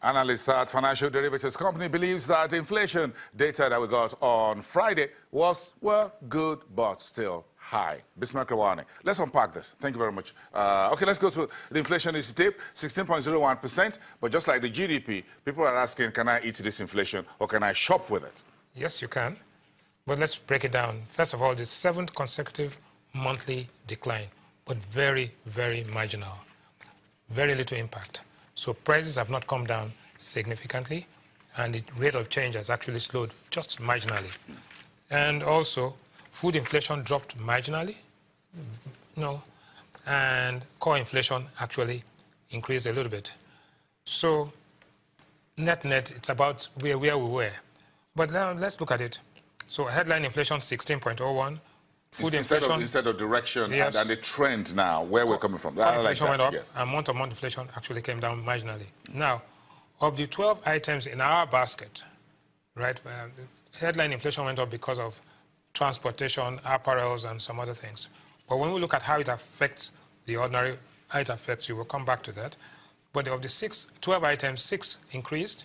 Analyst at Financial Derivatives Company believes that inflation data that we got on Friday was, well, good, but still high. Bismarck, Rewane. Let's unpack this. Thank you very much. Okay, let's go to the inflation is deep, 16.01%. But just like the GDP, people are asking, can I eat this inflation or can I shop with it? Yes, you can. But let's break it down. First of all, the 7th consecutive monthly decline, but very, very marginal. Very little impact. So prices have not come down significantly, and the rate of change has actually slowed just marginally. And also, food inflation dropped marginally, and core inflation actually increased a little bit. So net-net, it's about where we were. But now let's look at it. So headline inflation, 16.01. Food inflation instead of direction, yes, and the trend now, where we're coming from. Inflation went up, yes, and month-on-month inflation actually came down marginally. Now, of the 12 items in our basket, right, headline inflation went up because of transportation, apparels, and some other things. But when we look at how it affects the ordinary, how it affects you, we'll come back to that. But of the 12 items, 6 increased,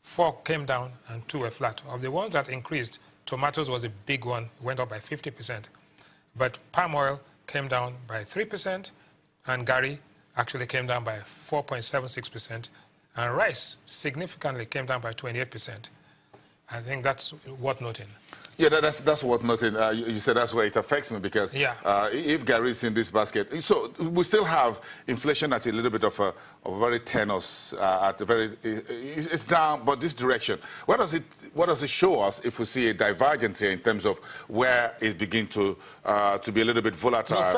4 came down, and 2 were flat. Of the ones that increased, tomatoes was a big one, went up by 50%. But palm oil came down by 3%, and gari actually came down by 4.76%, and rice significantly came down by 28%. I think that's worth noting. Yeah, that's worth noting. You said that's where it affects me because if gari is in this basket, so we still have inflation at a little bit of a very tenuous, it's down, but this direction. What does it show us if we see a divergence here in terms of where it begins to be a little bit volatile? No,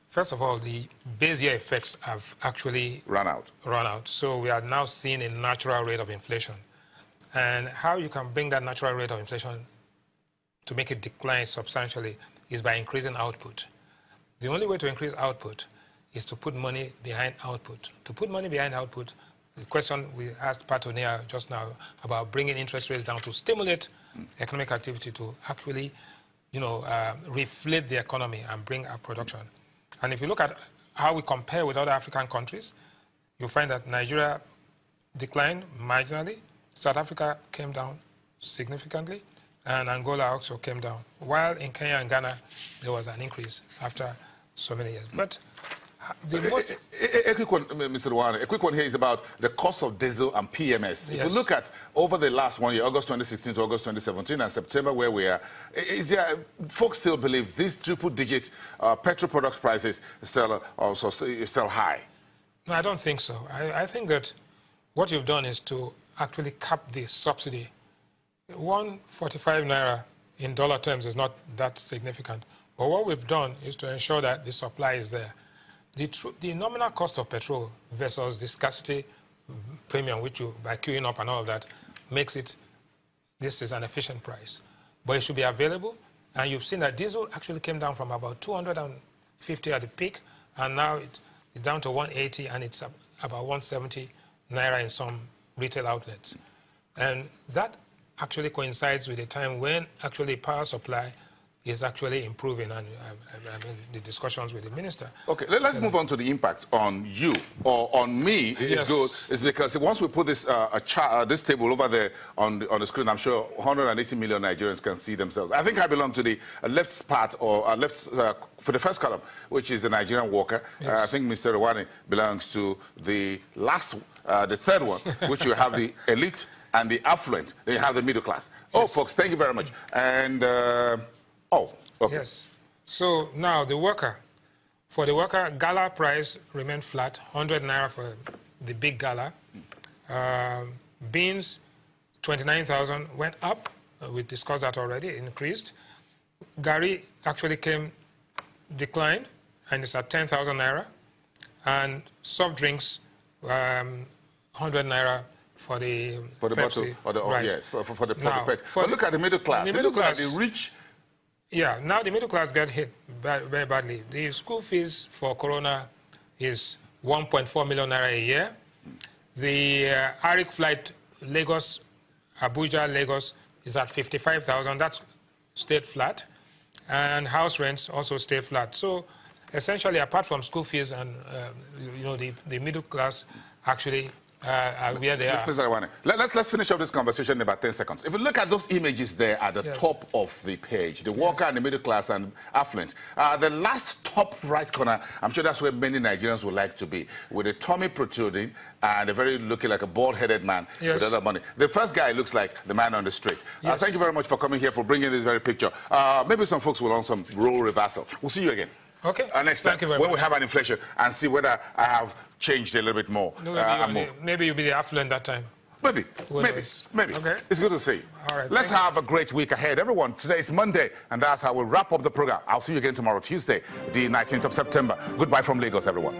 first of all, the base year effects have actually run out. So we are now seeing a natural rate of inflation, and how you can bring that natural rate of inflation to make it decline substantially is by increasing output. The only way to increase output is to put money behind output. To put money behind output, the question we asked Patonia just now about bringing interest rates down to stimulate economic activity to actually, reflate the economy and bring up production. And if you look at how we compare with other African countries, you'll find that Nigeria declined marginally, South Africa came down significantly, and Angola also came down, while in Kenya and Ghana, there was an increase after so many years. But the most... A quick one, Mr. Rewane, a quick one here is about the cost of diesel and PMS. If you look at over the last 1 year, August 2016 to August 2017 and September where we are, folks still believe these triple-digit petrol product prices is still high? No, I don't think so. I think that what you've done is to actually cap the subsidy. 145 naira in dollar terms is not that significant. But what we've done is to ensure that the supply is there. The nominal cost of petrol versus the scarcity premium, which you, by queuing up and all of that, makes it, this is an efficient price. But it should be available. And you've seen that diesel actually came down from about 250 at the peak, and now it's down to 180, and it's about 170 naira in some retail outlets. And that actually coincides with a time when actually power supply is actually improving, and the discussions with the minister. Okay, let's move on to the impact on you or on me. Yes. It's because once we put this this table over there on the screen, I'm sure 180 million Nigerians can see themselves. I think I belong to the left part or left for the first column, which is the Nigerian worker. Yes. I think Mr. Rewane belongs to the last, the third one, which you have the elite and the affluent. They have the middle class. Yes. Oh, folks, thank you very much. And, okay. Yes. So now the worker. For the worker, gala price remained flat, 100 naira for the big gala. Beans, 29,000, went up. We discussed that already, increased. Gari actually declined, and it's at 10,000 naira. And soft drinks, 100 naira for the Pepsi. Bottle, or yes, for the Pepsi. But look at the middle class. The middle class, the rich. Yeah, now the middle class get hit very badly. The school fees for Corona is 1.4 million naira a year. The ARIC flight Lagos, Abuja, Lagos is at 55,000. That's stayed flat. And house rents also stay flat. So essentially, apart from school fees and the middle class actually where they are. Mr. Rewane, let's finish up this conversation in about 10 seconds. If you look at those images there at the top of the page, the worker and the middle class and affluent, the last top right corner, I'm sure that's where many Nigerians would like to be, with a tummy protruding and a very looking like a bald-headed man with other money. The first guy looks like the man on the street. Thank you very much for coming here, for bringing this very picture. Maybe some folks will want some role reversal. We'll see you again. Okay. Next time, when we have an inflation, and see whether I have changed a little bit more. Maybe you'll be the affluent that time. Maybe. Okay. It's good to see you. All right. Let's have a great week ahead. Everyone, today is Monday, and that's how we'll wrap up the program. I'll see you again tomorrow, Tuesday, the 19th of September. Goodbye from Lagos, everyone.